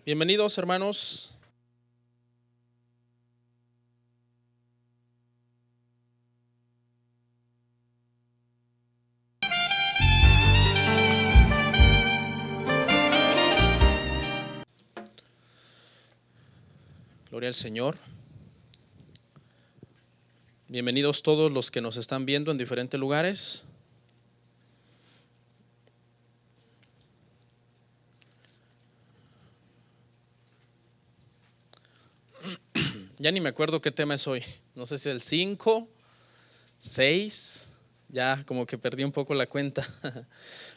Bienvenidos, hermanos. Gloria al Señor. Bienvenidos todos los que nos están viendo en diferentes lugares. Ya ni me acuerdo qué tema es hoy. No sé si el 5, 6, ya como que perdí un poco la cuenta.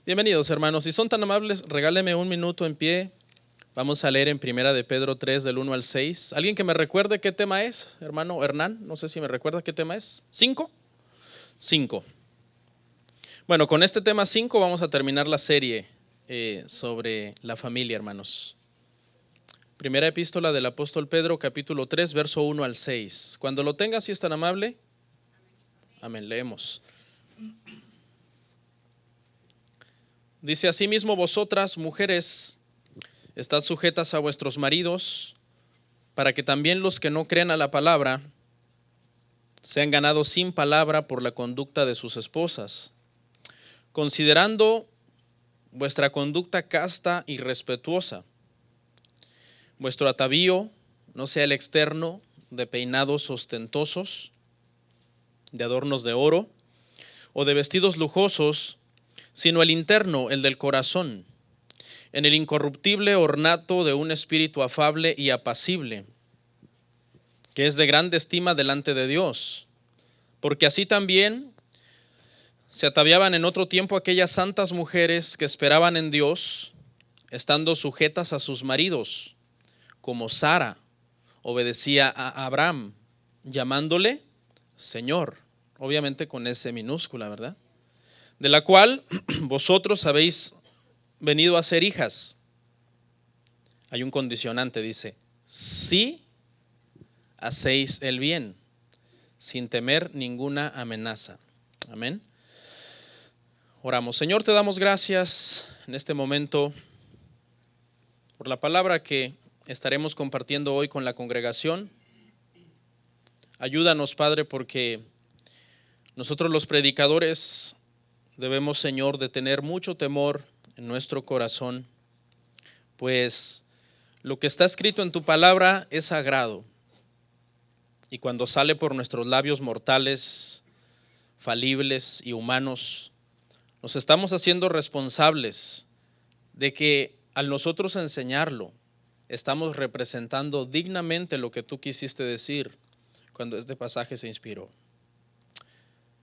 Bienvenidos, hermanos. Si son tan amables, regálenme un minuto en pie. Vamos a leer en Primera de Pedro 3, del 1 al 6. ¿Alguien que me recuerde qué tema es? Hermano Hernán, no sé si me recuerda qué tema es. ¿5? 5. Bueno, con este tema 5 vamos a terminar la serie sobre la familia, hermanos. Primera epístola del apóstol Pedro, capítulo 3, verso 1 al 6. Cuando lo tengas, si es tan amable. Amén, leemos. Dice: asimismo vosotras, mujeres, estad sujetas a vuestros maridos, para que también los que no crean a la palabra sean ganados sin palabra por la conducta de sus esposas, considerando vuestra conducta casta y respetuosa. Vuestro atavío no sea el externo de peinados ostentosos, de adornos de oro o de vestidos lujosos, sino el interno, el del corazón, en el incorruptible ornato de un espíritu afable y apacible, que es de grande estima delante de Dios, porque así también se ataviaban en otro tiempo aquellas santas mujeres que esperaban en Dios, estando sujetas a sus maridos, como Sara obedecía a Abraham, llamándole Señor, obviamente con S minúscula, ¿verdad? De la cual vosotros habéis venido a ser hijas. Hay un condicionante, dice: si hacéis el bien, sin temer ninguna amenaza. Amén. Oramos. Señor, te damos gracias en este momento por la palabra que estaremos compartiendo hoy con la congregación. Ayúdanos, Padre, porque nosotros los predicadores debemos, Señor, de tener mucho temor en nuestro corazón, pues lo que está escrito en tu palabra es sagrado, y cuando sale por nuestros labios mortales, falibles y humanos, nos estamos haciendo responsables de que al nosotros enseñarlo, estamos representando dignamente lo que tú quisiste decir cuando este pasaje se inspiró.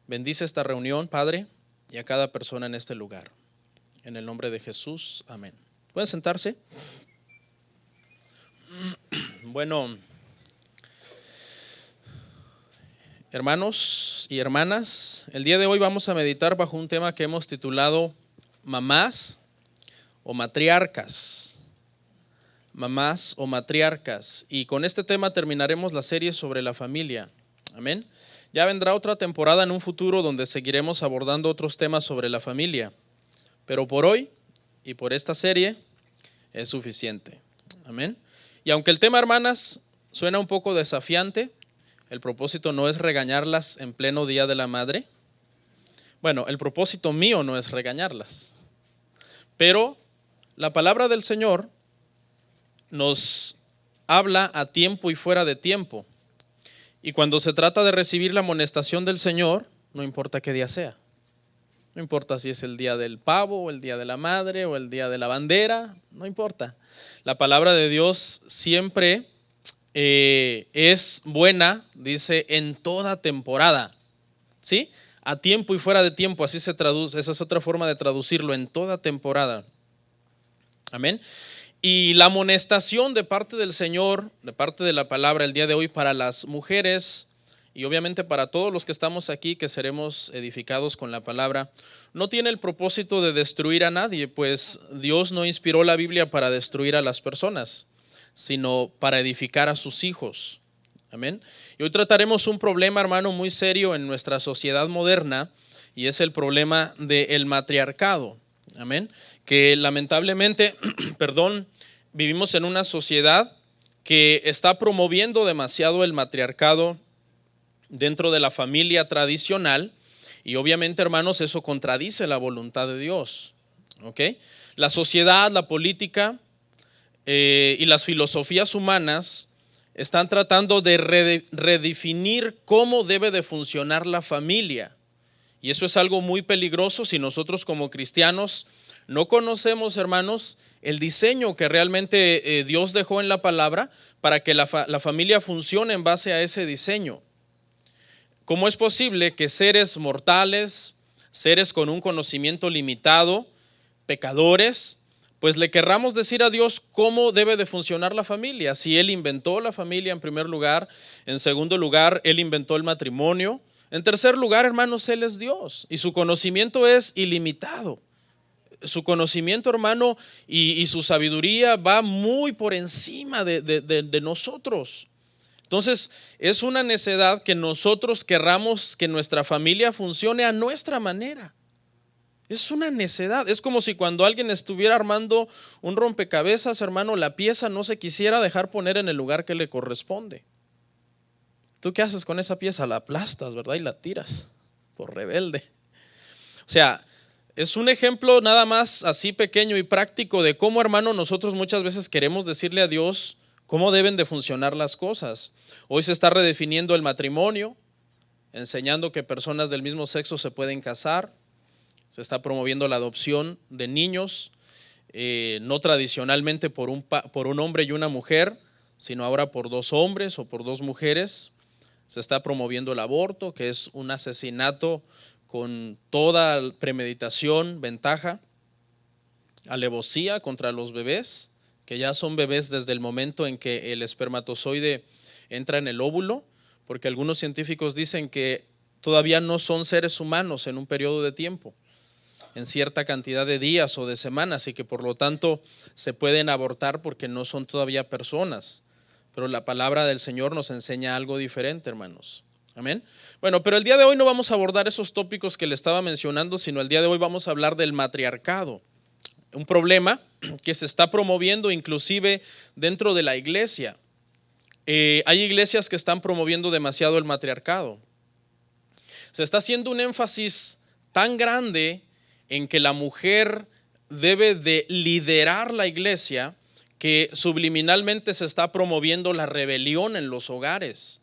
Bendice esta reunión, Padre, y a cada persona en este lugar. En el nombre de Jesús, amén. ¿Pueden sentarse? Bueno, hermanos y hermanas, el día de hoy vamos a meditar bajo un tema que hemos titulado mamás o matriarcas. Mamás o matriarcas. Y con este tema terminaremos la serie sobre la familia. Amén. Ya vendrá otra temporada en un futuro donde seguiremos abordando otros temas sobre la familia. Pero por hoy y por esta serie es suficiente. Amén. Y aunque el tema, hermanas, suena un poco desafiante, el propósito no es regañarlas en pleno Día de la Madre. Bueno, el propósito mío no es regañarlas. Pero la palabra del Señor nos habla a tiempo y fuera de tiempo. Y cuando se trata de recibir la amonestación del Señor, no importa qué día sea. No importa si es el día del pavo, o el día de la madre, o el día de la bandera, no importa. La palabra de Dios siempre es buena, dice, en toda temporada. ¿Sí? A tiempo y fuera de tiempo, así se traduce. Esa es otra forma de traducirlo, en toda temporada. Amén. Y la amonestación de parte del Señor, de parte de la palabra el día de hoy para las mujeres y obviamente para todos los que estamos aquí que seremos edificados con la palabra, no tiene el propósito de destruir a nadie, pues Dios no inspiró la Biblia para destruir a las personas, sino para edificar a sus hijos. Amén. Y hoy trataremos un problema, hermano, muy serio en nuestra sociedad moderna, y es el problema del matriarcado. Amén. Que lamentablemente, vivimos en una sociedad que está promoviendo demasiado el matriarcado dentro de la familia tradicional y obviamente, hermanos, eso contradice la voluntad de Dios. ¿Ok? La sociedad, la política y las filosofías humanas están tratando de redefinir cómo debe de funcionar la familia. Y eso es algo muy peligroso si nosotros como cristianos no conocemos, hermanos, el diseño que realmente Dios dejó en la palabra para que la familia funcione en base a ese diseño. ¿Cómo es posible que seres mortales, seres con un conocimiento limitado, pecadores, pues le querramos decir a Dios cómo debe de funcionar la familia? Si Él inventó la familia en primer lugar, en segundo lugar, Él inventó el matrimonio. En tercer lugar, hermanos, Él es Dios y su conocimiento es ilimitado. Su conocimiento, hermano, y su sabiduría va muy por encima de nosotros. Entonces, es una necedad que nosotros querramos que nuestra familia funcione a nuestra manera. Es una necedad. Es como si cuando alguien estuviera armando un rompecabezas, hermano, la pieza no se quisiera dejar poner en el lugar que le corresponde. ¿Tú qué haces con esa pieza? La aplastas, ¿verdad? Y la tiras por rebelde. O sea, es un ejemplo nada más así pequeño y práctico de cómo, hermano, nosotros muchas veces queremos decirle a Dios cómo deben de funcionar las cosas. Hoy se está redefiniendo el matrimonio, enseñando que personas del mismo sexo se pueden casar. Se está promoviendo la adopción de niños, no tradicionalmente por un hombre y una mujer, sino ahora por dos hombres o por dos mujeres. Se está promoviendo el aborto, que es un asesinato con toda premeditación, ventaja, alevosía contra los bebés, que ya son bebés desde el momento en que el espermatozoide entra en el óvulo, porque algunos científicos dicen que todavía no son seres humanos en un periodo de tiempo, en cierta cantidad de días o de semanas, y que por lo tanto se pueden abortar porque no son todavía personas. Pero la palabra del Señor nos enseña algo diferente, hermanos. Amén. Bueno, pero el día de hoy no vamos a abordar esos tópicos que le estaba mencionando, sino el día de hoy vamos a hablar del matriarcado, un problema que se está promoviendo inclusive dentro de la iglesia. Hay iglesias que están promoviendo demasiado el matriarcado. Se está haciendo un énfasis tan grande en que la mujer debe de liderar la iglesia que subliminalmente se está promoviendo la rebelión en los hogares.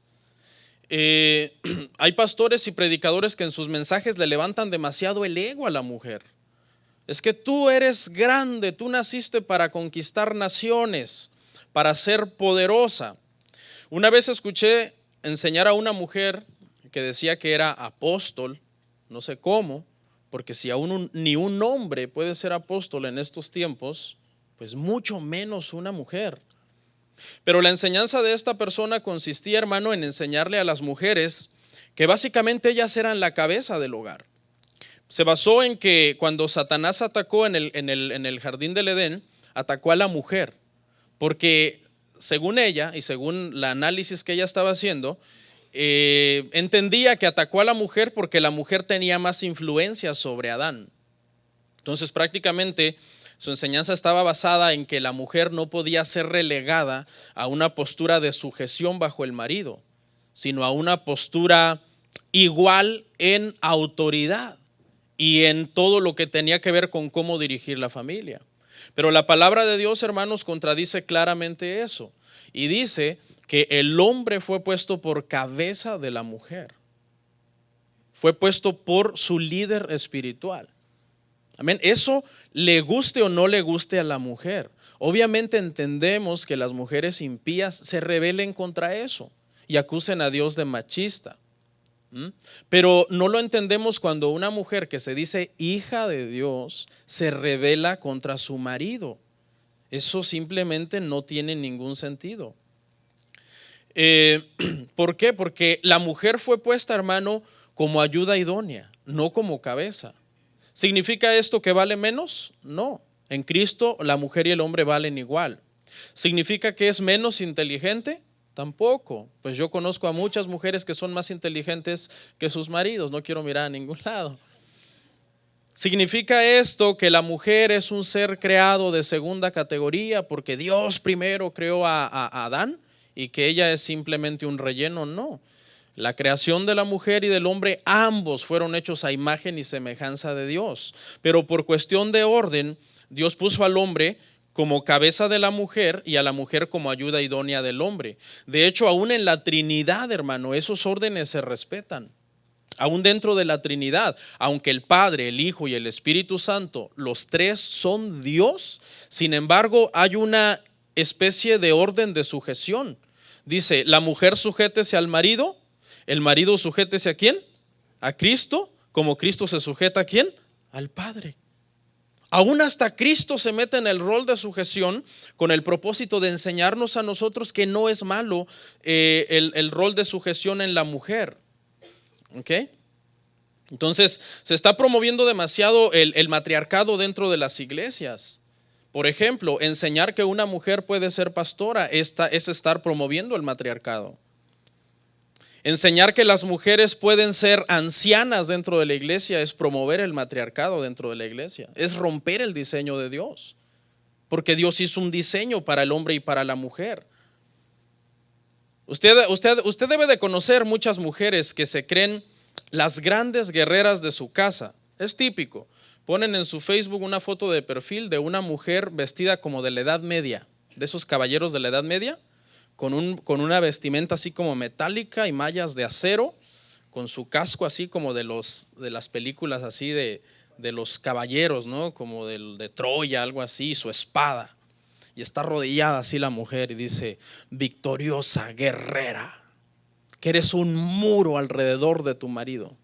Hay pastores y predicadores que en sus mensajes le levantan demasiado el ego a la mujer. Es que tú eres grande, tú naciste para conquistar naciones, para ser poderosa. Una vez escuché enseñar a una mujer que decía que era apóstol, no sé cómo, porque si aún ni un hombre puede ser apóstol en estos tiempos, pues mucho menos una mujer. Pero la enseñanza de esta persona consistía, hermano, en enseñarle a las mujeres que básicamente ellas eran la cabeza del hogar. Se basó en que cuando Satanás atacó en el jardín del Edén, atacó a la mujer, porque según ella y según el análisis que ella estaba haciendo, entendía que atacó a la mujer porque la mujer tenía más influencia sobre Adán. Entonces prácticamente su enseñanza estaba basada en que la mujer no podía ser relegada a una postura de sujeción bajo el marido, sino a una postura igual en autoridad y en todo lo que tenía que ver con cómo dirigir la familia. Pero la palabra de Dios, hermanos, contradice claramente eso y dice que el hombre fue puesto por cabeza de la mujer, fue puesto por su líder espiritual. Amén. Eso le guste o no le guste a la mujer. Obviamente entendemos que las mujeres impías se rebelen contra eso y acusen a Dios de machista. Pero no lo entendemos cuando una mujer que se dice hija de Dios se rebela contra su marido. Eso simplemente no tiene ningún sentido. ¿Por qué? Porque la mujer fue puesta, hermano, como ayuda idónea, no como cabeza. ¿Significa esto que vale menos? No. En Cristo la mujer y el hombre valen igual. ¿Significa que es menos inteligente? Tampoco. Pues yo conozco a muchas mujeres que son más inteligentes que sus maridos. No quiero mirar a ningún lado. ¿Significa esto que la mujer es un ser creado de segunda categoría porque Dios primero creó a Adán y que ella es simplemente un relleno? No. La creación de la mujer y del hombre, ambos fueron hechos a imagen y semejanza de Dios. Pero por cuestión de orden, Dios puso al hombre como cabeza de la mujer y a la mujer como ayuda idónea del hombre. De hecho, aún en la Trinidad, hermano, esos órdenes se respetan. Aún dentro de la Trinidad, aunque el Padre, el Hijo y el Espíritu Santo, los tres son Dios, sin embargo hay una especie de orden de sujeción. Dice, la mujer sujétese al marido, el marido sujétese ¿a quién? A Cristo, como Cristo se sujeta ¿a quién? Al Padre. Aún hasta Cristo se mete en el rol de sujeción con el propósito de enseñarnos a nosotros que no es malo el rol de sujeción en la mujer. ¿Ok? Entonces se está promoviendo demasiado el matriarcado dentro de las iglesias. Por ejemplo, enseñar que una mujer puede ser pastora es estar promoviendo el matriarcado. Enseñar que las mujeres pueden ser ancianas dentro de la iglesia es promover el matriarcado dentro de la iglesia. Es romper el diseño de Dios, porque Dios hizo un diseño para el hombre y para la mujer. Usted debe de conocer muchas mujeres que se creen las grandes guerreras de su casa. Es típico. Ponen en su Facebook una foto de perfil de una mujer vestida como de la Edad Media, de esos caballeros de la Edad Media, con una vestimenta así como metálica y mallas de acero, con su casco así como de las películas así de los caballeros, ¿no? Como de Troya, algo así, su espada. Y está arrodillada así la mujer y dice, victoriosa, guerrera, que eres un muro alrededor de tu marido.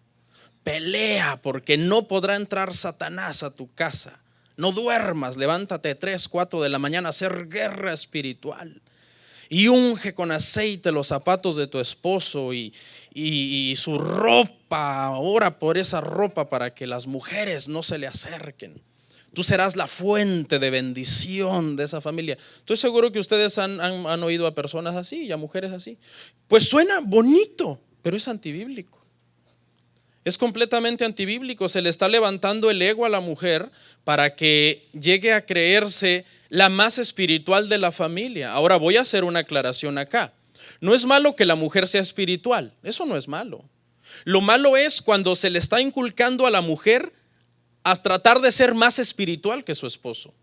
Pelea porque no podrá entrar Satanás a tu casa. No duermas, levántate 3, 4 de la mañana a hacer guerra espiritual. Y unge con aceite los zapatos de tu esposo y su ropa. Ora por esa ropa para que las mujeres no se le acerquen. Tú serás la fuente de bendición de esa familia. Estoy seguro que ustedes han oído a personas así y a mujeres así. Pues suena bonito, pero es antibíblico. Es completamente antibíblico. Se le está levantando el ego a la mujer para que llegue a creerse la más espiritual de la familia. Ahora voy a hacer una aclaración acá. No es malo que la mujer sea espiritual. Eso no es malo. Lo malo es cuando se le está inculcando a la mujer a tratar de ser más espiritual que su esposo.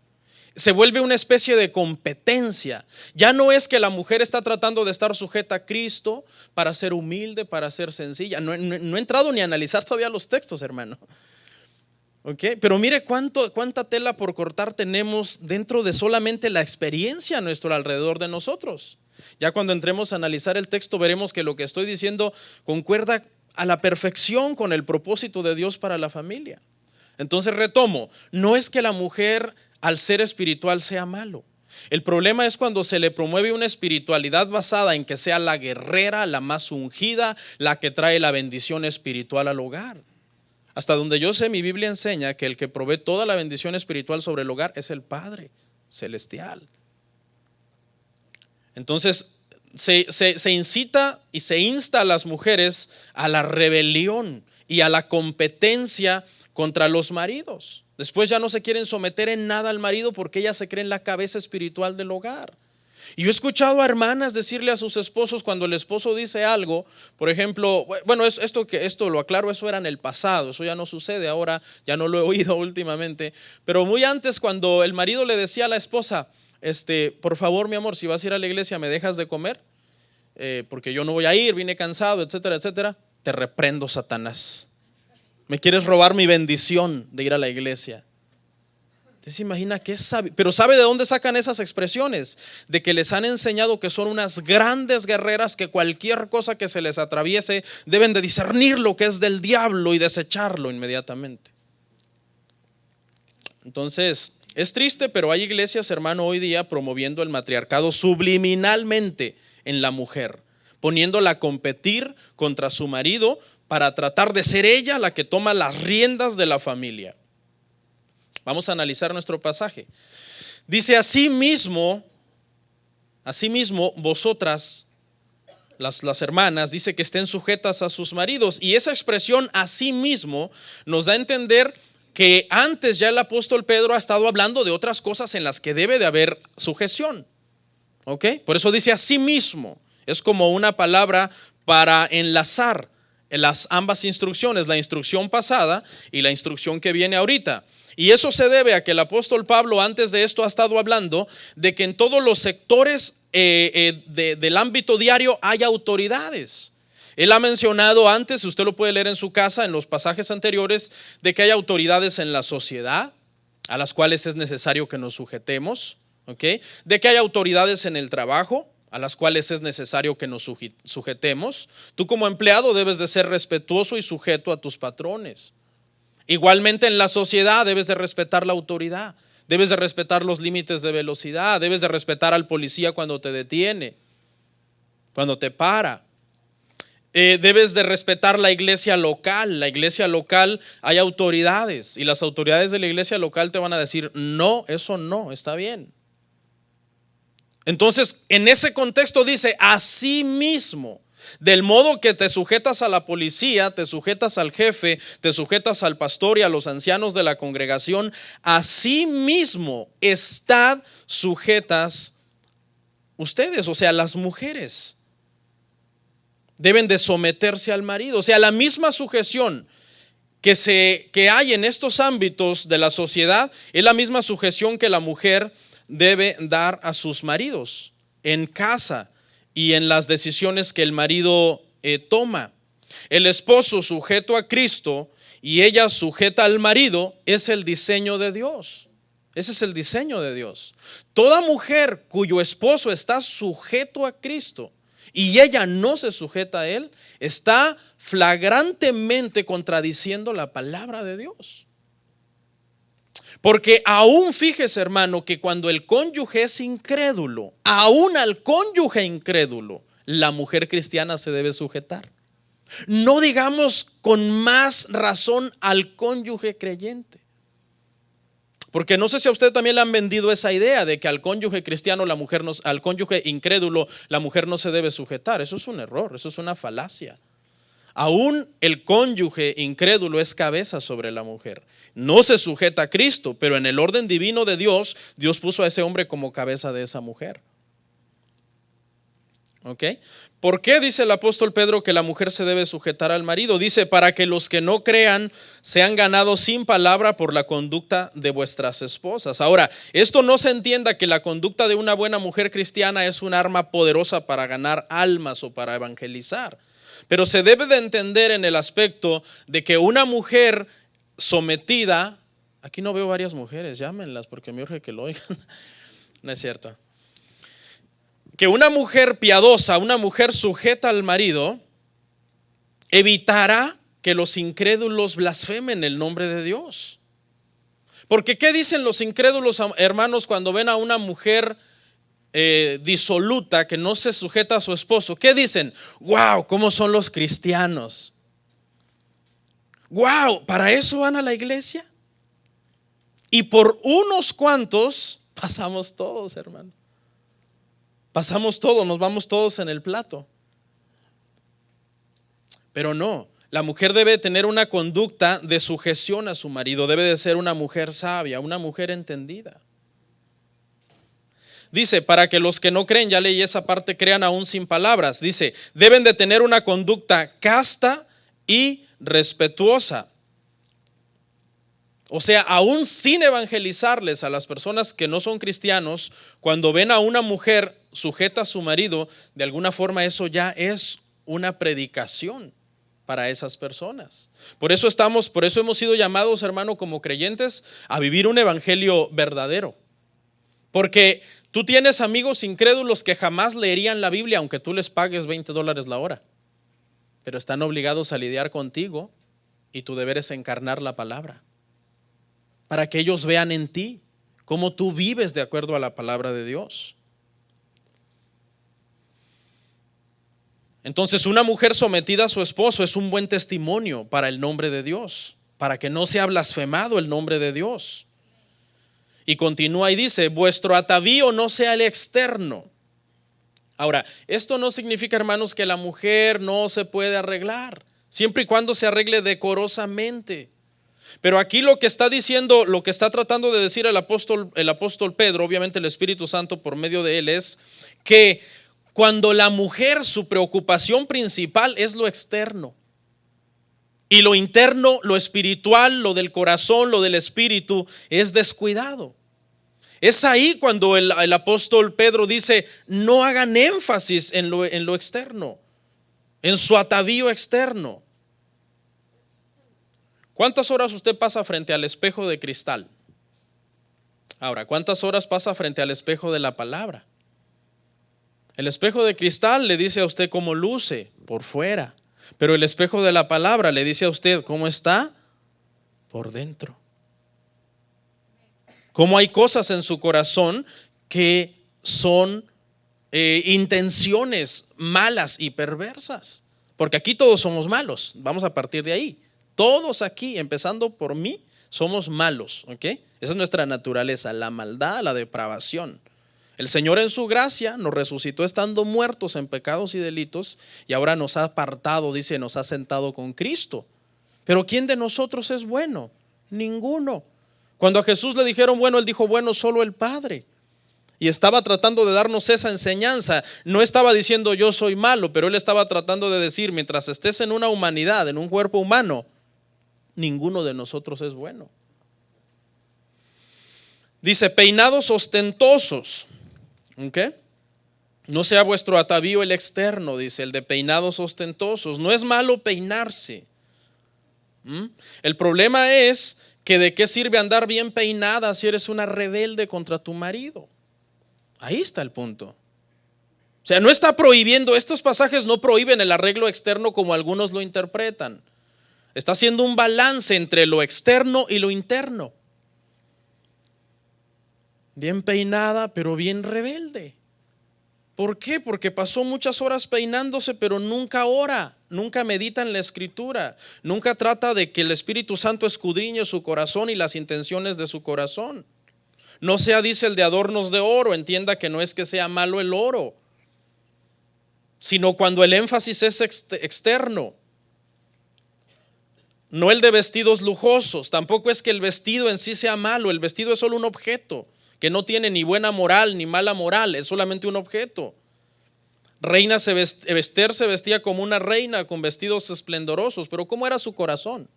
Se vuelve una especie de competencia. Ya no es que la mujer está tratando de estar sujeta a Cristo para ser humilde, para ser sencilla. No he entrado ni a analizar todavía los textos, hermano. ¿Okay? Pero mire cuánta tela por cortar tenemos dentro de solamente la experiencia a nuestro alrededor de nosotros. Ya cuando entremos a analizar el texto veremos que lo que estoy diciendo concuerda a la perfección con el propósito de Dios para la familia. Entonces retomo, no es que la mujer al ser espiritual sea malo. El problema es cuando se le promueve una espiritualidad basada en que sea la guerrera, la más ungida, la que trae la bendición espiritual al hogar. Hasta donde yo sé, mi Biblia enseña que el que provee toda la bendición espiritual sobre el hogar es el Padre Celestial. Entonces se incita y se insta a las mujeres a la rebelión y a la competencia contra los maridos. Después ya no se quieren someter en nada al marido porque ellas se creen la cabeza espiritual del hogar. Y yo he escuchado a hermanas decirle a sus esposos cuando el esposo dice algo, por ejemplo, bueno, esto lo aclaro, eso era en el pasado, eso ya no sucede ahora, ya no lo he oído últimamente, pero muy antes cuando el marido le decía a la esposa, por favor mi amor, si vas a ir a la iglesia me dejas de comer, porque yo no voy a ir, vine cansado, etcétera, etcétera, te reprendo, Satanás. Me quieres robar mi bendición de ir a la iglesia. Usted se imagina que es sabio, pero ¿sabe de dónde sacan esas expresiones? De que les han enseñado que son unas grandes guerreras que cualquier cosa que se les atraviese deben de discernir lo que es del diablo y desecharlo inmediatamente. Entonces, es triste, pero hay iglesias, hermano, hoy día promoviendo el matriarcado subliminalmente en la mujer, poniéndola a competir contra su marido para tratar de ser ella la que toma las riendas de la familia. Vamos a analizar nuestro pasaje. Dice, asimismo, vosotras, las hermanas, dice que estén sujetas a sus maridos. Y esa expresión asimismo nos da a entender que antes ya el apóstol Pedro ha estado hablando de otras cosas en las que debe de haber sujeción. ¿Ok? Por eso dice asimismo. Es como una palabra para enlazar las ambas instrucciones, la instrucción pasada y la instrucción que viene ahorita. Y eso se debe a que el apóstol Pablo antes de esto ha estado hablando de que en todos los sectores del ámbito diario hay autoridades. Él ha mencionado antes, usted lo puede leer en su casa en los pasajes anteriores, de que hay autoridades en la sociedad a las cuales es necesario que nos sujetemos, ¿okay? De que hay autoridades en el trabajo a las cuales es necesario que nos sujetemos. Tú como empleado debes de ser respetuoso y sujeto a tus patrones. Igualmente en la sociedad debes de respetar la autoridad, debes de respetar los límites de velocidad, debes de respetar al policía cuando te detiene, cuando te para. Debes de respetar la iglesia local. La iglesia local hay autoridades y las autoridades de la iglesia local te van a decir no, eso no, está bien. Entonces en ese contexto dice así mismo. Del modo que te sujetas a la policía, te sujetas al jefe, te sujetas al pastor y a los ancianos de la congregación, así mismo estad sujetas ustedes, o sea, las mujeres deben de someterse al marido. O sea, la misma sujeción que hay en estos ámbitos de la sociedad es la misma sujeción que la mujer debe dar a sus maridos en casa y en las decisiones que el marido toma. El esposo sujeto a Cristo y ella sujeta al marido es el diseño de Dios. Ese es el diseño de Dios. Toda mujer cuyo esposo está sujeto a Cristo y ella no se sujeta a él, está flagrantemente contradiciendo la palabra de Dios. Porque aún fíjese, hermano, que cuando el cónyuge es incrédulo, aún al cónyuge incrédulo, la mujer cristiana se debe sujetar. No digamos con más razón al cónyuge creyente. Porque no sé si a usted también le han vendido esa idea de que al cónyuge cristiano, al cónyuge incrédulo, la mujer no se debe sujetar. Eso es un error, eso es una falacia. Aún el cónyuge incrédulo es cabeza sobre la mujer. No se sujeta a Cristo, pero en el orden divino de Dios, Dios puso a ese hombre como cabeza de esa mujer. ¿Ok? ¿Por qué dice el apóstol Pedro que la mujer se debe sujetar al marido? Dice, para que los que no crean sean ganados sin palabra por la conducta de vuestras esposas. Ahora, esto no se entienda que la conducta de una buena mujer cristiana es un arma poderosa para ganar almas o para evangelizar. Pero se debe de entender en el aspecto de que una mujer sometida, aquí no veo varias mujeres, llámenlas porque me urge que lo oigan. No es cierto. Que una mujer piadosa, una mujer sujeta al marido, evitará que los incrédulos blasfemen el nombre de Dios. Porque ¿qué dicen los incrédulos, hermanos, cuando ven a una mujer disoluta que no se sujeta a su esposo? ¿Qué dicen? Wow, ¿cómo son los cristianos? Wow, ¿para eso van a la iglesia? Y por unos cuantos pasamos todos, hermano. Pasamos todos, nos vamos todos en el plato. Pero no, la mujer debe tener una conducta de sujeción a su marido, debe de ser una mujer sabia, una mujer entendida. Dice, para que los que no creen, ya leí esa parte, crean aún sin palabras. Dice, deben de tener una conducta casta y respetuosa. O sea, aún sin evangelizarles a las personas que no son cristianos, cuando ven a una mujer sujeta a su marido, de alguna forma eso ya es una predicación para esas personas. Por eso hemos sido llamados, hermano, como creyentes, a vivir un evangelio verdadero. Porque tú tienes amigos incrédulos que jamás leerían la Biblia aunque tú les pagues $20 la hora, pero están obligados a lidiar contigo y tu deber es encarnar la palabra, para que ellos vean en ti cómo tú vives de acuerdo a la palabra de Dios. Entonces, una mujer sometida a su esposo es un buen testimonio para el nombre de Dios, para que no sea blasfemado el nombre de Dios. Y continúa y dice, vuestro atavío no sea el externo. Ahora, esto no significa, hermanos, que la mujer no se puede arreglar, siempre y cuando se arregle decorosamente. Pero aquí lo que está diciendo, lo que está tratando de decir el apóstol Pedro, obviamente el Espíritu Santo por medio de él, es que cuando la mujer, su preocupación principal es lo externo, y lo interno, lo espiritual, lo del corazón, lo del espíritu, es descuidado. Es ahí cuando el apóstol Pedro dice, no hagan énfasis en lo externo, en su atavío externo. ¿Cuántas horas usted pasa frente al espejo de cristal? Ahora, ¿cuántas horas pasa frente al espejo de la palabra? El espejo de cristal le dice a usted cómo luce por fuera, pero el espejo de la palabra le dice a usted cómo está por dentro. Cómo hay cosas en su corazón que son intenciones malas y perversas. Porque aquí todos somos malos, vamos a partir de ahí. Todos aquí, empezando por mí, somos malos, ¿ok? Esa es nuestra naturaleza, la maldad, la depravación. El Señor en su gracia nos resucitó estando muertos en pecados y delitos y ahora nos ha apartado, dice, nos ha sentado con Cristo. Pero ¿quién de nosotros es bueno? Ninguno. Cuando a Jesús le dijeron bueno, él dijo bueno solo el Padre. Y estaba tratando de darnos esa enseñanza. No estaba diciendo yo soy malo, pero él estaba tratando de decir, mientras estés en una humanidad, en un cuerpo humano, ninguno de nosotros es bueno. Dice, peinados ostentosos. ¿Okay? No sea vuestro atavío el externo, dice, el de peinados ostentosos. No es malo peinarse. El problema es que de qué sirve andar bien peinada si eres una rebelde contra tu marido. Ahí está el punto. O sea, no está prohibiendo, estos pasajes no prohíben el arreglo externo como algunos lo interpretan. Está haciendo un balance entre lo externo y lo interno. Bien peinada, pero bien rebelde. ¿Por qué? Porque pasó muchas horas peinándose, pero nunca ora, nunca medita en la Escritura, nunca trata de que el Espíritu Santo escudriñe su corazón y las intenciones de su corazón. No sea, dice, el de adornos de oro, entienda que no es que sea malo el oro, sino cuando el énfasis es externo. No el de vestidos lujosos, tampoco es que el vestido en sí sea malo, el vestido es solo un objeto que no tiene ni buena moral ni mala moral, es solamente un objeto. Esther se vestía como una reina con vestidos esplendorosos, pero ¿cómo era su corazón?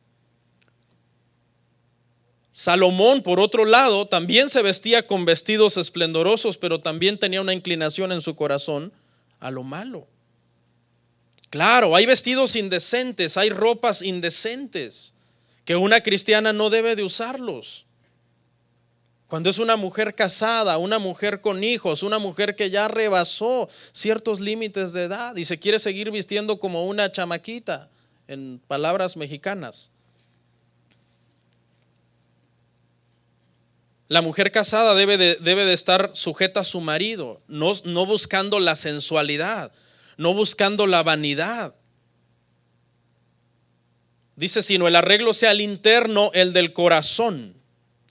Salomón, por otro lado, también se vestía con vestidos esplendorosos, pero también tenía una inclinación en su corazón a lo malo. Claro, hay vestidos indecentes, hay ropas indecentes que una cristiana no debe de usarlos. Cuando es una mujer casada, una mujer con hijos, una mujer que ya rebasó ciertos límites de edad y se quiere seguir vistiendo como una chamaquita, en palabras mexicanas. La mujer casada debe de estar sujeta a su marido, no buscando la sensualidad, no buscando la vanidad. Dice, sino el arreglo sea el interno, el del corazón.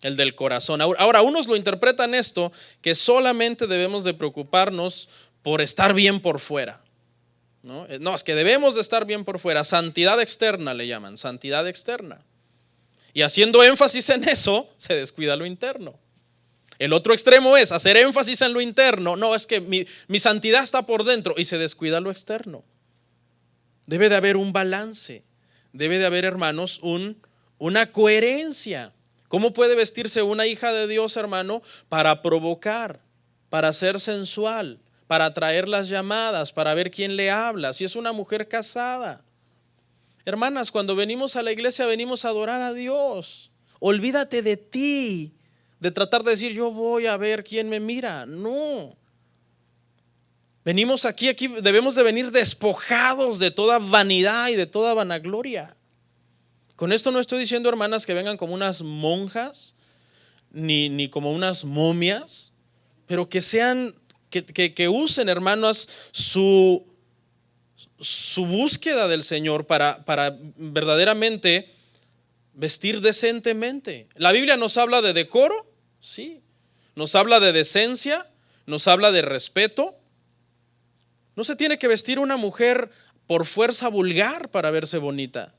El del corazón. Ahora, unos lo interpretan esto, que solamente debemos de preocuparnos por estar bien por fuera. No, es que debemos de estar bien por fuera. Santidad externa le llaman, santidad externa. Y haciendo énfasis en eso, se descuida lo interno. El otro extremo es hacer énfasis en lo interno. No, es que mi santidad está por dentro y se descuida lo externo. Debe de haber un balance. Debe de haber, hermanos, una coherencia. ¿Cómo puede vestirse una hija de Dios, hermano? Para provocar, para ser sensual, para atraer las llamadas, para ver quién le habla. Si es una mujer casada. Hermanas, cuando venimos a la iglesia venimos a adorar a Dios. Olvídate de ti, de tratar de decir yo voy a ver quién me mira. No. Venimos aquí debemos de venir despojados de toda vanidad y de toda vanagloria. Con esto no estoy diciendo, hermanas, que vengan como unas monjas ni como unas momias, pero que sean, que usen, hermanas, su búsqueda del Señor para verdaderamente vestir decentemente. La Biblia nos habla de decoro, sí, nos habla de decencia, nos habla de respeto. No se tiene que vestir una mujer por fuerza vulgar para verse bonita.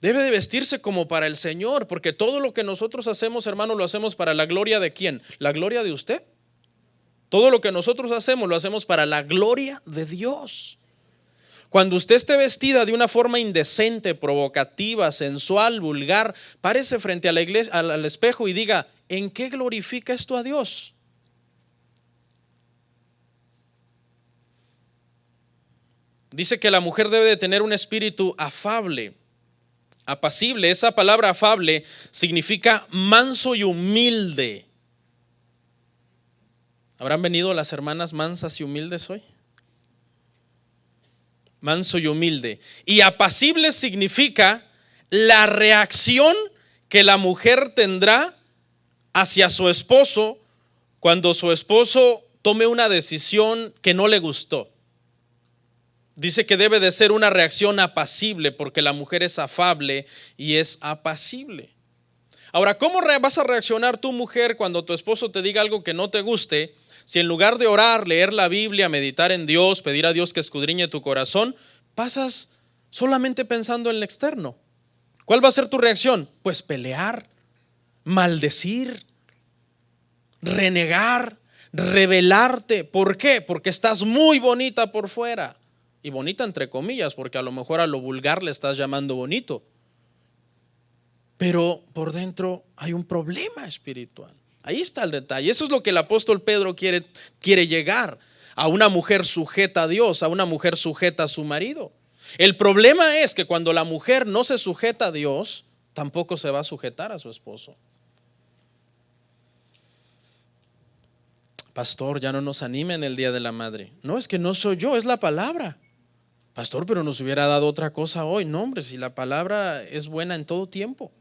Debe de vestirse como para el Señor, porque todo lo que nosotros hacemos, hermano, lo hacemos para la gloria de ¿quién? ¿La gloria de usted? Todo lo que nosotros hacemos, lo hacemos para la gloria de Dios. Cuando usted esté vestida de una forma indecente, provocativa, sensual, vulgar, párese frente a la iglesia, al espejo y diga: ¿en qué glorifica esto a Dios? Dice que la mujer debe de tener un espíritu afable, apacible. Esa palabra afable significa manso y humilde. ¿Habrán venido las hermanas mansas y humildes hoy? Manso y humilde. Y apacible significa la reacción que la mujer tendrá hacia su esposo cuando su esposo tome una decisión que no le gustó. Dice que debe de ser una reacción apacible, porque la mujer es afable y es apacible. Ahora, ¿cómo vas a reaccionar tu mujer cuando tu esposo te diga algo que no te guste? Si en lugar de orar, leer la Biblia, meditar en Dios, pedir a Dios que escudriñe tu corazón, pasas solamente pensando en lo externo. ¿Cuál va a ser tu reacción? Pues pelear, maldecir, renegar, rebelarte. ¿Por qué? Porque estás muy bonita por fuera. Y bonita entre comillas, porque a lo mejor a lo vulgar le estás llamando bonito. Pero por dentro hay un problema espiritual. Ahí está el detalle. Eso es lo que el apóstol Pedro quiere llegar. A una mujer sujeta a Dios, a una mujer sujeta a su marido. El problema es que cuando la mujer no se sujeta a Dios, tampoco se va a sujetar a su esposo. Pastor, ya no nos animen el Día de la Madre. No, es que no soy yo, es la palabra. Pastor, pero nos hubiera dado otra cosa hoy. No, hombre, si la palabra es buena en todo tiempo.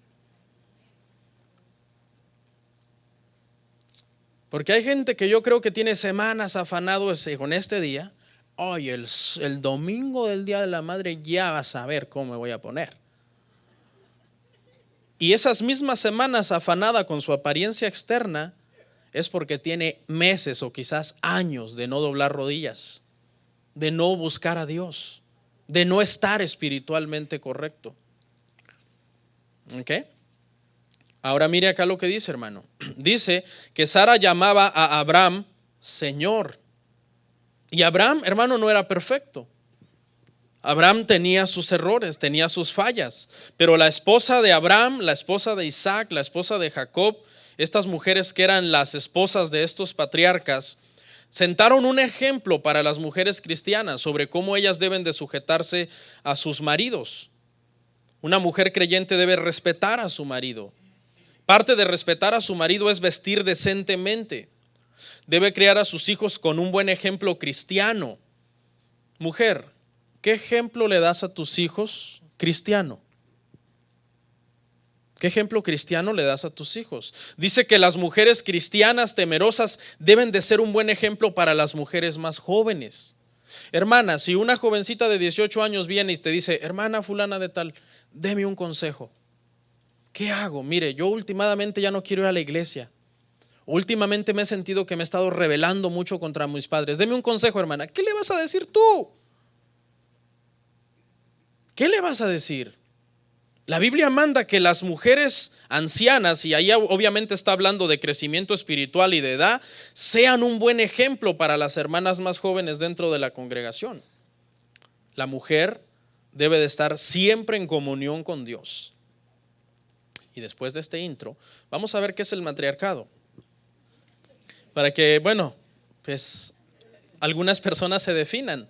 Porque hay gente que yo creo que tiene semanas afanado con este día. Ay, el domingo del Día de la Madre ya vas a ver cómo me voy a poner. Y esas mismas semanas afanada con su apariencia externa es porque tiene meses o quizás años de no doblar rodillas, de no buscar a Dios, de no estar espiritualmente correcto. ¿Ok? Ahora mire acá lo que dice, hermano. Dice que Sara llamaba a Abraham Señor. Y Abraham, hermano, no era perfecto. Abraham tenía sus errores, tenía sus fallas. Pero la esposa de Abraham, la esposa de Isaac, la esposa de Jacob, estas mujeres que eran las esposas de estos patriarcas, sentaron un ejemplo para las mujeres cristianas sobre cómo ellas deben de sujetarse a sus maridos. Una mujer creyente debe respetar a su marido. Parte de respetar a su marido es vestir decentemente. Debe criar a sus hijos con un buen ejemplo cristiano. Mujer, ¿qué ejemplo le das a tus hijos cristiano? ¿Qué ejemplo cristiano le das a tus hijos? Dice que las mujeres cristianas temerosas deben de ser un buen ejemplo para las mujeres más jóvenes. Hermana, si una jovencita de 18 años viene y te dice: hermana fulana de tal, deme un consejo. ¿Qué hago? Mire, yo últimamente ya no quiero ir a la iglesia. Últimamente me he sentido que me he estado rebelando mucho contra mis padres. Deme un consejo, hermana. ¿Qué le vas a decir tú? ¿Qué le vas a decir? La Biblia manda que las mujeres ancianas, y ahí obviamente está hablando de crecimiento espiritual y de edad, sean un buen ejemplo para las hermanas más jóvenes dentro de la congregación. La mujer debe de estar siempre en comunión con Dios. Y después de este intro, vamos a ver qué es el matriarcado. Para que, bueno, pues algunas personas se definan.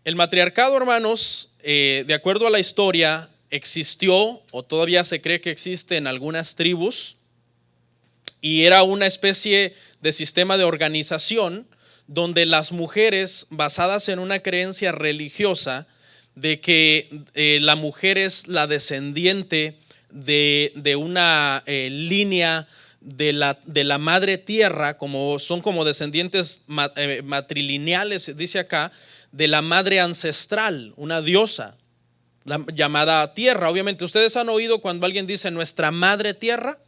El matriarcado, hermanos, de acuerdo a la historia, existió o todavía se cree que existe en algunas tribus, y era una especie de sistema de organización donde las mujeres, basadas en una creencia religiosa de que la mujer es la descendiente de una línea de la madre tierra, son como descendientes matrilineales, dice acá, de la madre ancestral, una diosa llamada tierra. Obviamente ustedes han oído cuando alguien dice nuestra madre tierra.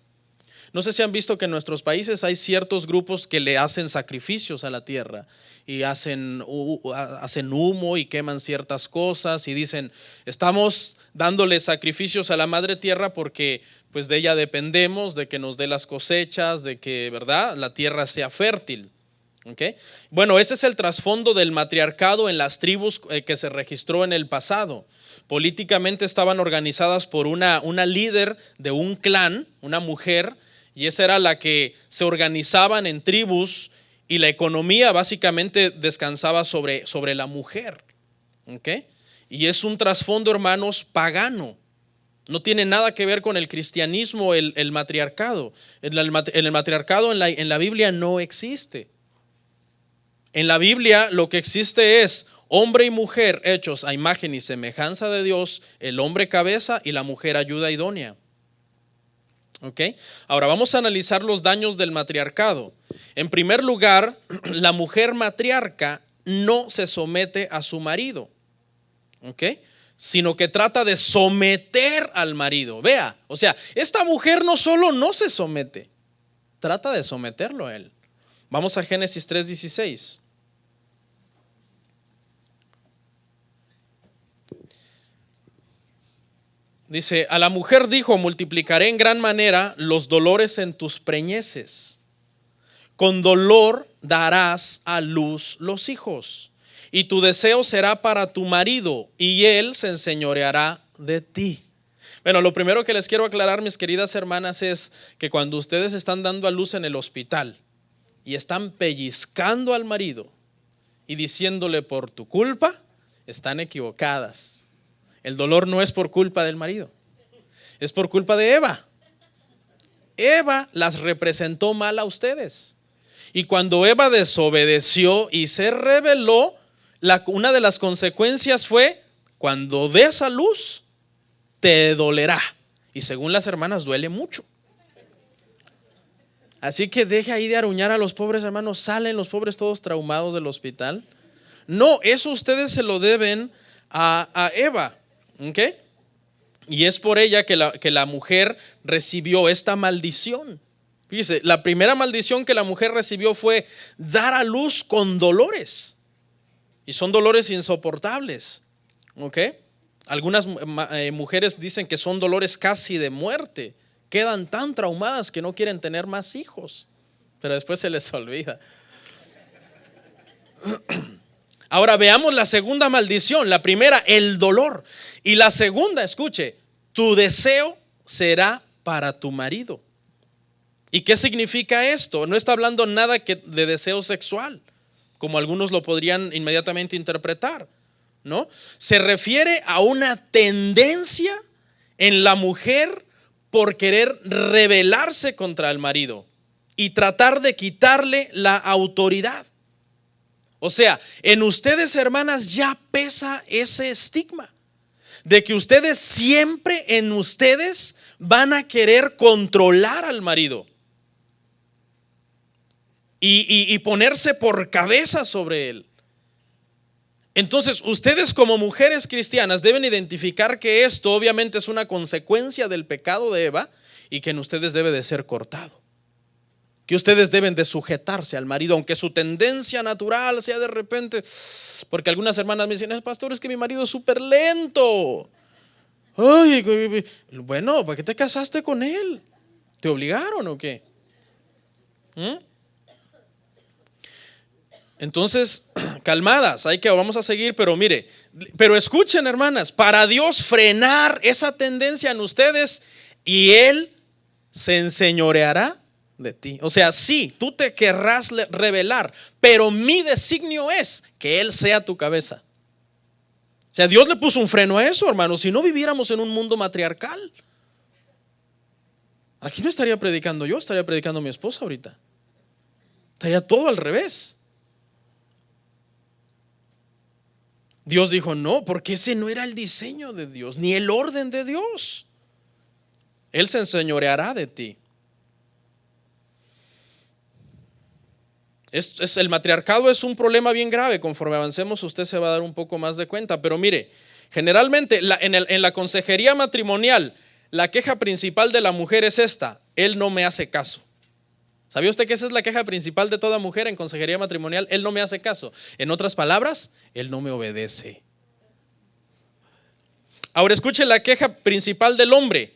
No sé si han visto que en nuestros países hay ciertos grupos que le hacen sacrificios a la tierra y hacen humo y queman ciertas cosas y dicen, estamos dándole sacrificios a la madre tierra porque pues de ella dependemos, de que nos dé las cosechas, de que, ¿verdad?, la tierra sea fértil. ¿Okay? Bueno, ese es el trasfondo del matriarcado en las tribus que se registró en el pasado. Políticamente estaban organizadas por una líder de un clan, una mujer, y esa era la que se organizaban en tribus y la economía básicamente descansaba sobre la mujer. ¿Okay? Y es un trasfondo, hermanos, pagano. No tiene nada que ver con el cristianismo, el matriarcado. El matriarcado en la Biblia no existe. En la Biblia lo que existe es hombre y mujer hechos a imagen y semejanza de Dios, el hombre cabeza y la mujer ayuda idónea. ¿Ok? Ahora vamos a analizar los daños del matriarcado. En primer lugar, la mujer matriarca no se somete a su marido, ¿ok?, sino que trata de someter al marido. Vea, o sea, esta mujer no solo no se somete, trata de someterlo a él. Vamos a Génesis 3:16. Dice, a la mujer dijo, multiplicaré en gran manera los dolores en tus preñeces. Con dolor darás a luz los hijos. Y tu deseo será para tu marido, y él se enseñoreará de ti. Bueno, lo primero que les quiero aclarar, mis queridas hermanas, es que cuando ustedes están dando a luz en el hospital y están pellizcando al marido y diciéndole por tu culpa, están equivocadas. El dolor no es por culpa del marido, es por culpa de Eva. Eva las representó mal a ustedes. Y cuando Eva desobedeció y se rebeló, una de las consecuencias fue, cuando des a luz, te dolerá. Y según las hermanas, duele mucho. Así que deje ahí de aruñar a los pobres hermanos. Salen los pobres todos traumados del hospital. No, eso ustedes se lo deben a Eva. ¿Ok? Y es por ella que la mujer recibió esta maldición. Fíjese, la primera maldición que la mujer recibió fue dar a luz con dolores. Y son dolores insoportables. ¿Ok? Algunas mujeres dicen que son dolores casi de muerte. Quedan tan traumadas que no quieren tener más hijos. Pero después se les olvida. Ahora veamos la segunda maldición. La primera, el dolor. Y la segunda, escuche, tu deseo será para tu marido. ¿Y qué significa esto? No está hablando nada de deseo sexual, como algunos lo podrían inmediatamente interpretar, ¿no? Se refiere a una tendencia en la mujer por querer rebelarse contra el marido y tratar de quitarle la autoridad. O sea, en ustedes, hermanas, ya pesa ese estigma de que ustedes siempre en ustedes van a querer controlar al marido y ponerse por cabeza sobre él. Entonces, ustedes como mujeres cristianas deben identificar que esto obviamente es una consecuencia del pecado de Eva y que en ustedes debe de ser cortado. Que ustedes deben de sujetarse al marido, aunque su tendencia natural sea de repente, porque algunas hermanas me dicen, pastor, es que mi marido es súper lento. Ay, bueno, ¿para qué te casaste con él? ¿Te obligaron o qué? Entonces, calmadas, vamos a seguir, pero mire, pero escuchen, hermanas, para Dios frenar esa tendencia en ustedes y Él se enseñoreará de ti. O sea, sí, tú te querrás rebelar, pero mi designio es que Él sea tu cabeza. O sea, Dios le puso un freno a eso, hermanos. Si no viviéramos en un mundo matriarcal, aquí no estaría predicando yo, estaría predicando mi esposa ahorita. Estaría todo al revés. Dios dijo no, porque ese no era el diseño de Dios, ni el orden de Dios. Él se enseñoreará de ti. El matriarcado es un problema bien grave. Conforme avancemos usted se va a dar un poco más de cuenta. Pero mire, generalmente en la consejería matrimonial la queja principal de la mujer es esta: él no me hace caso. ¿Sabía usted que esa es la queja principal de toda mujer en consejería matrimonial? Él no me hace caso. En otras palabras, él no me obedece. Ahora escuche la queja principal del hombre.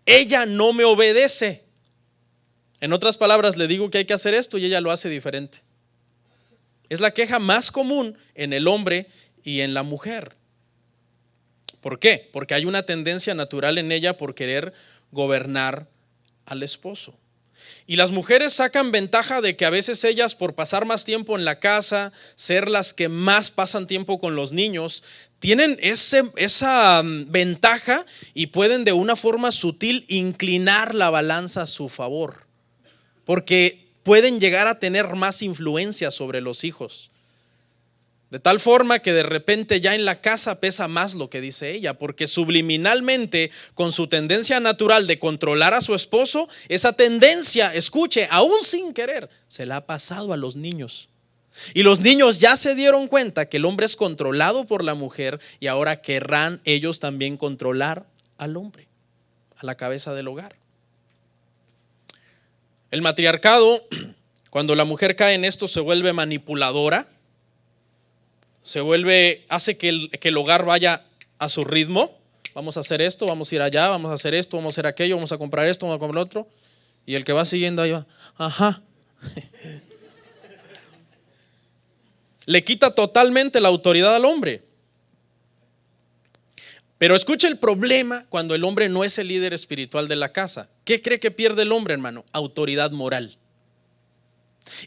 Ella no me obedece. En otras palabras, le digo que hay que hacer esto y ella lo hace diferente. Es la queja más común en el hombre y en la mujer. ¿Por qué? Porque hay una tendencia natural en ella por querer gobernar al esposo. Y las mujeres sacan ventaja de que a veces ellas, por pasar más tiempo en la casa, ser las que más pasan tiempo con los niños, tienen esa ventaja y pueden de una forma sutil inclinar la balanza a su favor, porque pueden llegar a tener más influencia sobre los hijos. De tal forma que de repente ya en la casa pesa más lo que dice ella, porque subliminalmente, con su tendencia natural de controlar a su esposo, esa tendencia, escuche, aún sin querer, se la ha pasado a los niños. Y los niños ya se dieron cuenta que el hombre es controlado por la mujer y ahora querrán ellos también controlar al hombre, a la cabeza del hogar. El matriarcado, cuando la mujer cae en esto, se vuelve manipuladora. Hace que el hogar vaya a su ritmo. Vamos a hacer esto, vamos a ir allá, vamos a hacer esto, vamos a hacer aquello, vamos a comprar esto, vamos a comprar otro. Y el que va siguiendo ahí va, ajá. Le quita totalmente la autoridad al hombre. Pero escuche el problema cuando el hombre no es el líder espiritual de la casa. ¿Qué cree que pierde el hombre, hermano? Autoridad moral.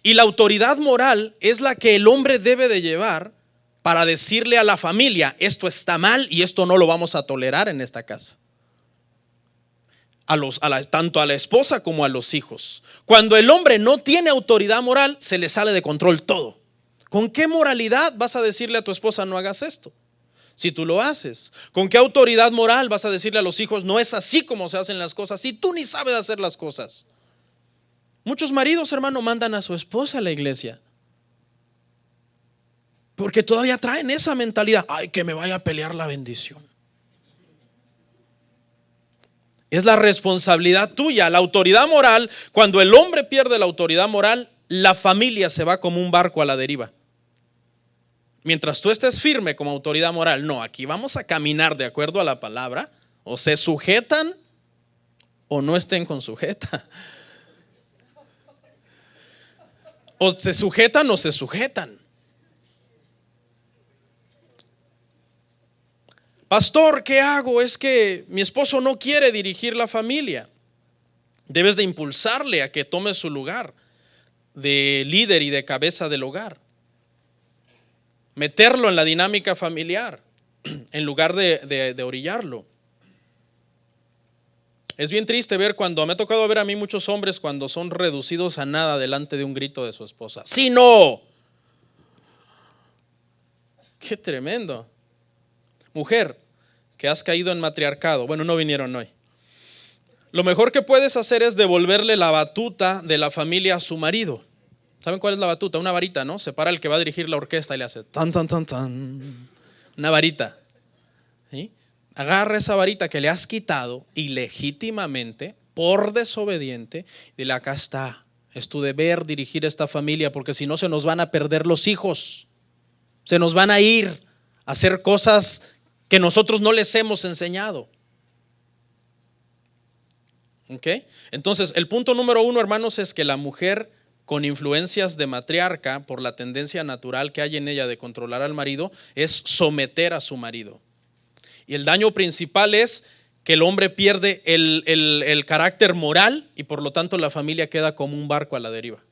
Y la autoridad moral es la que el hombre debe de llevar para decirle a la familia, esto está mal y esto no lo vamos a tolerar en esta casa. Tanto a la esposa como a los hijos. Cuando el hombre no tiene autoridad moral, se le sale de control todo. ¿Con qué moralidad vas a decirle a tu esposa no hagas esto? Si tú lo haces. ¿Con qué autoridad moral vas a decirle a los hijos no es así como se hacen las cosas si tú ni sabes hacer las cosas? Muchos maridos, hermano, mandan a su esposa a la iglesia porque todavía traen esa mentalidad. Ay, que me vaya a pelear la bendición. Es la responsabilidad tuya, la autoridad moral. Cuando el hombre pierde la autoridad moral, la familia se va como un barco a la deriva. Mientras tú estés firme como autoridad moral, no, aquí vamos a caminar de acuerdo a la palabra. O se sujetan o no estén con sujeta. O se sujetan o se sujetan. Pastor, ¿qué hago? Es que mi esposo no quiere dirigir la familia. Debes de impulsarle a que tome su lugar de líder y de cabeza del hogar. Meterlo en la dinámica familiar en lugar de orillarlo. Es bien triste ver cuando me ha tocado ver a mí muchos hombres cuando son reducidos a nada delante de un grito de su esposa. ¡Sí, no! ¡Qué tremendo! Mujer, que has caído en matriarcado. Bueno, no vinieron hoy. Lo mejor que puedes hacer es devolverle la batuta de la familia a su marido. ¿Saben cuál es la batuta? Una varita, ¿no? Se para el que va a dirigir la orquesta y le hace tan, tan, tan, tan. Una varita. ¿Sí? Agarra esa varita que le has quitado ilegítimamente, por desobediente, y dile, acá está. Es tu deber dirigir esta familia, porque si no se nos van a perder los hijos. Se nos van a ir a hacer cosas que nosotros no les hemos enseñado. ¿Ok? Entonces, el punto número 1, hermanos, es que la mujer con influencias de matriarca, por la tendencia natural que hay en ella de controlar al marido, es someter a su marido. Y el daño principal es que el hombre pierde el carácter moral y por lo tanto la familia queda como un barco a la deriva.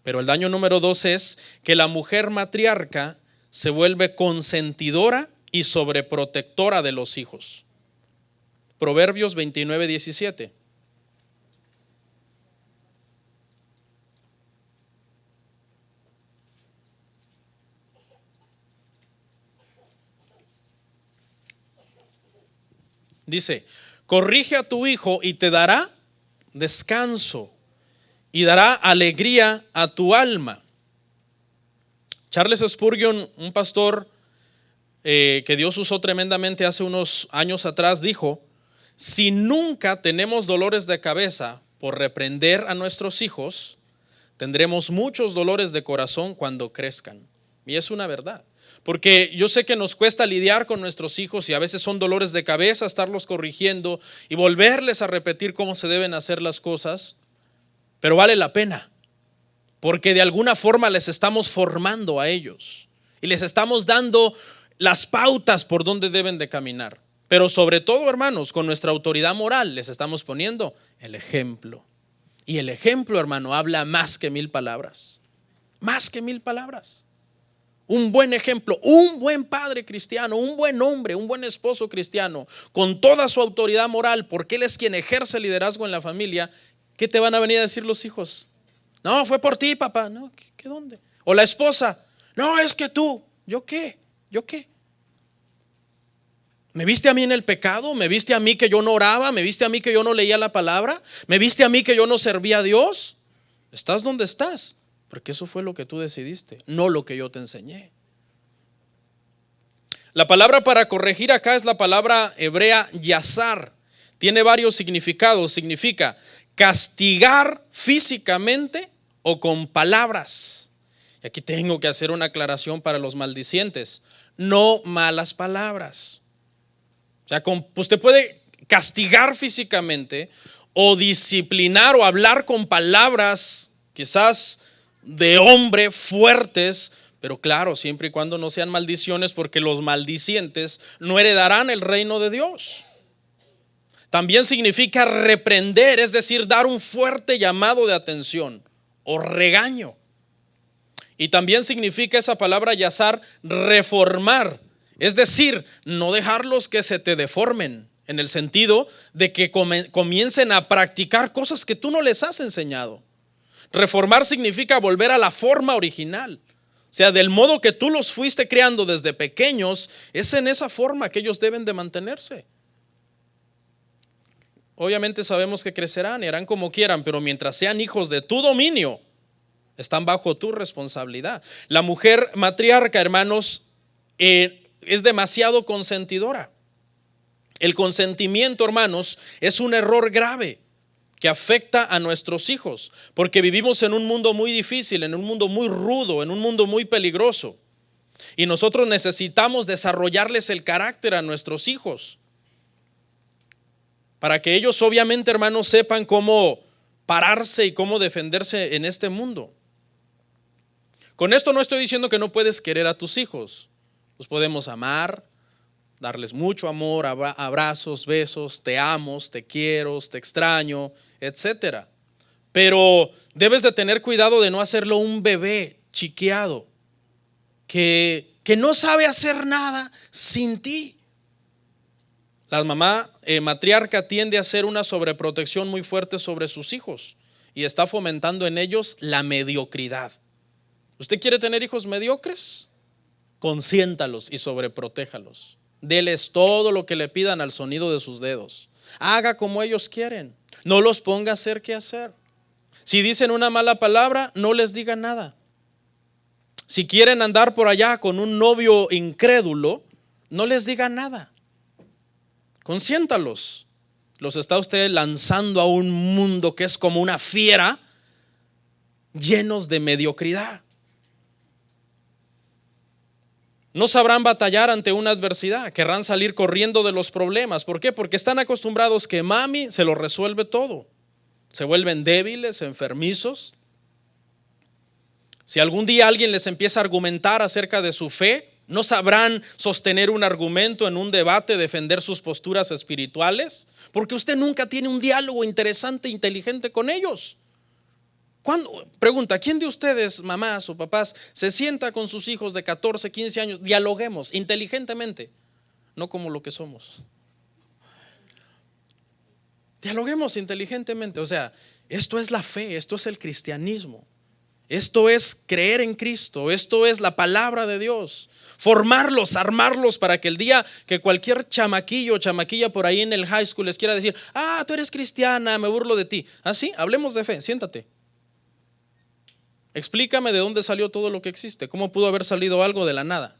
Pero el daño número 2 es que la mujer matriarca se vuelve consentidora y sobreprotectora de los hijos. Proverbios 29:17. Dice, corrige a tu hijo y te dará descanso y dará alegría a tu alma. Charles Spurgeon, un pastor que Dios usó tremendamente hace unos años atrás, dijo Si nunca tenemos dolores de cabeza por reprender a nuestros hijos, tendremos muchos dolores de corazón cuando crezcan. Y es una verdad. Porque yo sé que nos cuesta lidiar con nuestros hijos y a veces son dolores de cabeza estarlos corrigiendo y volverles a repetir cómo se deben hacer las cosas, pero vale la pena, porque de alguna forma les estamos formando a ellos y les estamos dando las pautas por donde deben de caminar. Pero sobre todo, hermanos, con nuestra autoridad moral les estamos poniendo el ejemplo. Y el ejemplo, hermano, habla más que 1000 palabras. Más que 1000 palabras. Un buen ejemplo, un buen padre cristiano, un buen hombre, un buen esposo cristiano, con toda su autoridad moral, porque él es quien ejerce liderazgo en la familia. ¿Qué te van a venir a decir los hijos? No, fue por ti, papá. No, ¿qué dónde? O la esposa. No, es que tú. ¿Yo qué? ¿Yo qué? ¿Me viste a mí en el pecado? ¿Me viste a mí que yo no oraba? ¿Me viste a mí que yo no leía la palabra? ¿Me viste a mí que yo no servía a Dios? Estás donde estás, porque eso fue lo que tú decidiste, no lo que yo te enseñé. La palabra para corregir acá es la palabra hebrea yazar. Tiene varios significados. Significa castigar físicamente o con palabras. Y aquí tengo que hacer una aclaración para los maldicientes. No malas palabras. O sea, usted puede castigar físicamente o disciplinar o hablar con palabras quizás de hombre fuertes, pero claro, siempre y cuando no sean maldiciones, porque los maldicientes no heredarán el reino de Dios. También significa reprender, es decir, dar un fuerte llamado de atención o regaño. Y también significa esa palabra yazar, reformar. Es decir, no dejarlos que se te deformen, en el sentido de que comiencen a practicar cosas que tú no les has enseñado. Reformar significa volver a la forma original. O sea, del modo que tú los fuiste creando desde pequeños, es en esa forma que ellos deben de mantenerse. Obviamente sabemos que crecerán y harán como quieran, pero mientras sean hijos de tu dominio, están bajo tu responsabilidad. La mujer matriarca, hermanos, es demasiado consentidora. El consentimiento, hermanos, es un error grave que afecta a nuestros hijos, porque vivimos en un mundo muy difícil, en un mundo muy rudo, en un mundo muy peligroso, y nosotros necesitamos desarrollarles el carácter a nuestros hijos para que ellos obviamente, hermanos, sepan cómo pararse y cómo defenderse en este mundo. Con esto no estoy diciendo que no puedes querer a tus hijos. Los podemos amar, darles mucho amor, abrazos, besos, te amo, te quiero, te extraño, etcétera. Pero debes de tener cuidado de no hacerlo un bebé chiqueado que no sabe hacer nada sin ti. La mamá matriarca tiende a hacer una sobreprotección muy fuerte sobre sus hijos y está fomentando en ellos la mediocridad. ¿Usted quiere tener hijos mediocres? Consiéntalos y sobreprotéjalos. Deles todo lo que le pidan al sonido de sus dedos. Haga como ellos quieren. No los ponga a hacer qué hacer. Si dicen una mala palabra, no les diga nada. Si quieren andar por allá con un novio incrédulo, no les diga nada. Consiéntalos. Los está usted lanzando a un mundo que es como una fiera, llenos de mediocridad. No sabrán batallar ante una adversidad, querrán salir corriendo de los problemas. ¿Por qué? Porque están acostumbrados que mami se lo resuelve todo. Se vuelven débiles, enfermizos. Si algún día alguien les empieza a argumentar acerca de su fe, no sabrán sostener un argumento en un debate, defender sus posturas espirituales, porque usted nunca tiene un diálogo interesante e inteligente con ellos. Pregunta, ¿quién de ustedes, mamás o papás, se sienta con sus hijos de 14, 15 años? Dialoguemos inteligentemente, no como lo que somos. Dialoguemos inteligentemente. O sea, esto es la fe, esto es el cristianismo, esto es creer en Cristo, esto es la palabra de Dios. Formarlos, armarlos para que el día que cualquier chamaquillo o chamaquilla por ahí en el high school les quiera decir, tú eres cristiana, me burlo de ti. Sí, hablemos de fe, siéntate. Explícame de dónde salió todo lo que existe. ¿Cómo pudo haber salido algo de la nada?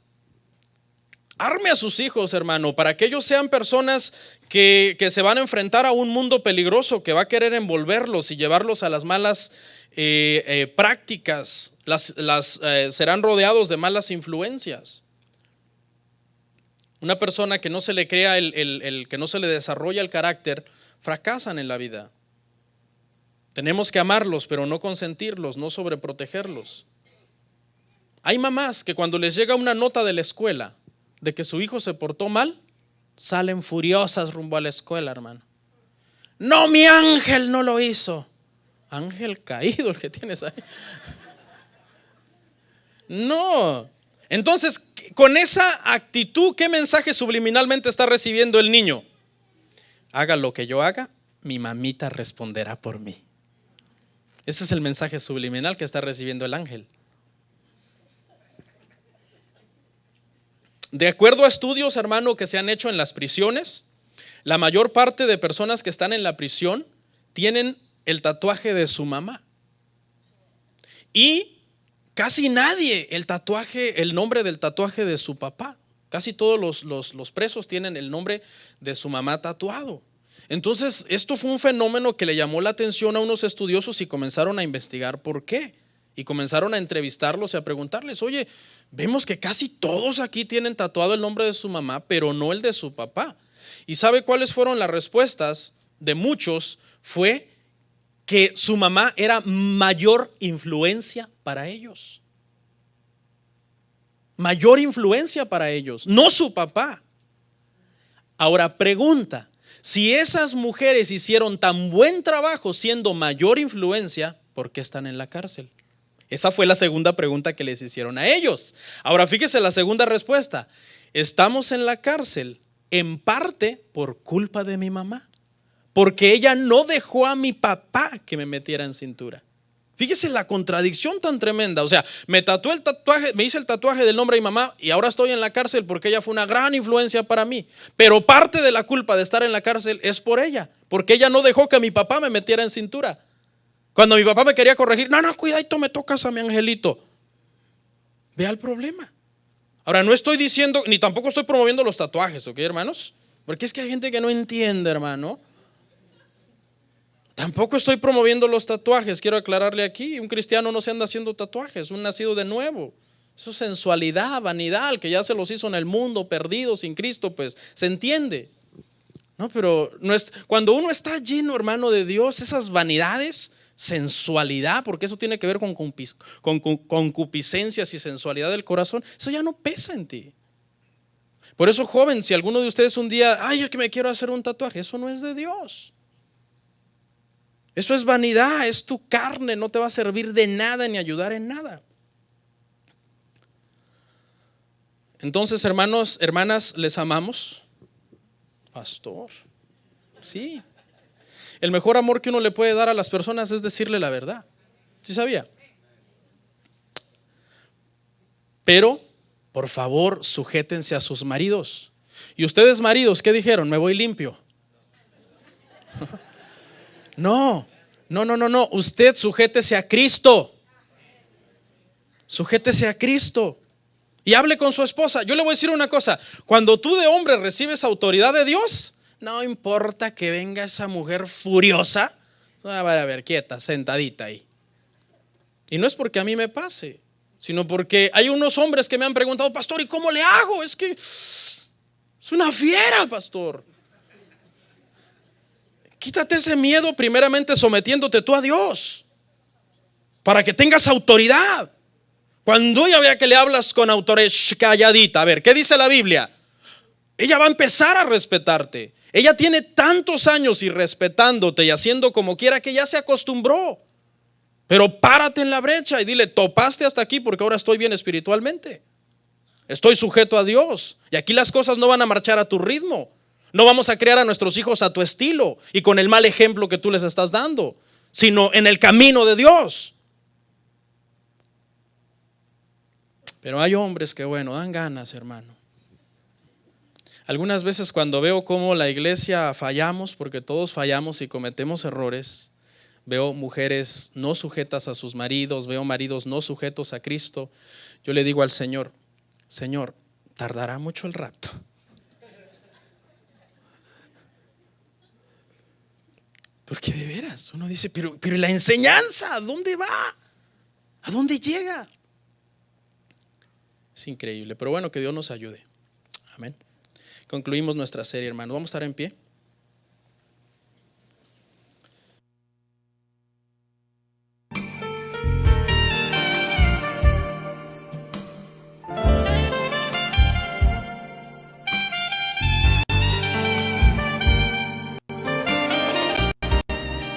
Arme a sus hijos, hermano, para que ellos sean personas que se van a enfrentar a un mundo peligroso que va a querer envolverlos y llevarlos a las malas prácticas. Serán rodeados de malas influencias. Una persona que no se le crea que no se le desarrolla el carácter, fracasan en la vida. Tenemos que amarlos, pero no consentirlos, no sobreprotegerlos. Hay mamás que cuando les llega una nota de la escuela de que su hijo se portó mal, salen furiosas rumbo a la escuela, hermano. No, mi ángel no lo hizo. Ángel caído el que tienes ahí. No. Entonces, con esa actitud, ¿qué mensaje subliminalmente está recibiendo el niño? Haga lo que yo haga, mi mamita responderá por mí. Ese es el mensaje subliminal que está recibiendo el ángel. De acuerdo a estudios, hermano, que se han hecho en las prisiones, la mayor parte de personas que están en la prisión tienen el tatuaje de su mamá. Y casi nadie el nombre del tatuaje de su papá. Casi todos los presos tienen el nombre de su mamá tatuado. Entonces, esto fue un fenómeno que le llamó la atención a unos estudiosos y comenzaron a investigar por qué. Y comenzaron a entrevistarlos y a preguntarles: oye, vemos que casi todos aquí tienen tatuado el nombre de su mamá, pero no el de su papá. ¿Y sabe cuáles fueron las respuestas de muchos? Fue que su mamá era mayor influencia para ellos. Mayor influencia para ellos, no su papá. Ahora pregunta: si esas mujeres hicieron tan buen trabajo siendo mayor influencia, ¿por qué están en la cárcel? Esa fue la segunda pregunta que les hicieron a ellos. Ahora fíjese la segunda respuesta: estamos en la cárcel en parte por culpa de mi mamá, porque ella no dejó a mi papá que me metiera en cintura. Fíjese la contradicción tan tremenda. O sea, me hice el tatuaje del nombre de mi mamá y ahora estoy en la cárcel porque ella fue una gran influencia para mí. Pero parte de la culpa de estar en la cárcel es por ella, porque ella no dejó que mi papá me metiera en cintura. Cuando mi papá me quería corregir: no, cuidadito, me tocas a mi angelito. Vea el problema. Ahora, no estoy diciendo, ni tampoco estoy promoviendo los tatuajes, ¿ok, hermanos? Porque es que hay gente que no entiende, hermano. Tampoco estoy promoviendo los tatuajes, quiero aclararle aquí. Un cristiano no se anda haciendo tatuajes, un nacido de nuevo. Eso es sensualidad, vanidad, el que ya se los hizo en el mundo, perdido, sin Cristo, pues se entiende. No, pero cuando uno está lleno, hermano, de Dios, esas vanidades, sensualidad, porque eso tiene que ver con concupiscencias y sensualidad del corazón, eso ya no pesa en ti. Por eso, joven, si alguno de ustedes un día: ay, es que me quiero hacer un tatuaje, eso no es de Dios. Eso es vanidad, es tu carne, no te va a servir de nada ni ayudar en nada. Entonces, hermanos, hermanas, ¿les amamos? Pastor, sí. El mejor amor que uno le puede dar a las personas es decirle la verdad. ¿Sí sabía? Pero, por favor, sujétense a sus maridos. Y ustedes, maridos, ¿qué dijeron? Me voy limpio. No. Usted sujétese a Cristo. Sujétese a Cristo. Y hable con su esposa. Yo le voy a decir una cosa: cuando tú de hombre recibes autoridad de Dios, no importa que venga esa mujer furiosa, a ver, quieta, sentadita ahí. Y no es porque a mí me pase, sino porque hay unos hombres que me han preguntado: pastor, ¿y cómo le hago? Es que es una fiera, pastor. Quítate ese miedo primeramente sometiéndote tú a Dios, para que tengas autoridad. Cuando ella vea que le hablas con autoridad, calladita, a ver, ¿qué dice la Biblia? Ella va a empezar a respetarte. Ella tiene tantos años y respetándote y haciendo como quiera que ya se acostumbró. Pero párate en la brecha y dile: topaste hasta aquí porque ahora estoy bien espiritualmente. Estoy sujeto a Dios. Y aquí las cosas no van a marchar a tu ritmo. No vamos a criar a nuestros hijos a tu estilo y con el mal ejemplo que tú les estás dando, sino en el camino de Dios. Pero hay hombres que, bueno, dan ganas, hermano. Algunas veces cuando veo cómo la iglesia fallamos, porque todos fallamos y cometemos errores, veo mujeres no sujetas a sus maridos, veo maridos no sujetos a Cristo. Yo le digo al Señor: Señor, tardará mucho el rapto. Porque de veras uno dice, pero la enseñanza, ¿a dónde va? ¿A dónde llega? Es increíble, pero bueno, que Dios nos ayude. Amén. Concluimos nuestra serie, hermano. Vamos a estar en pie.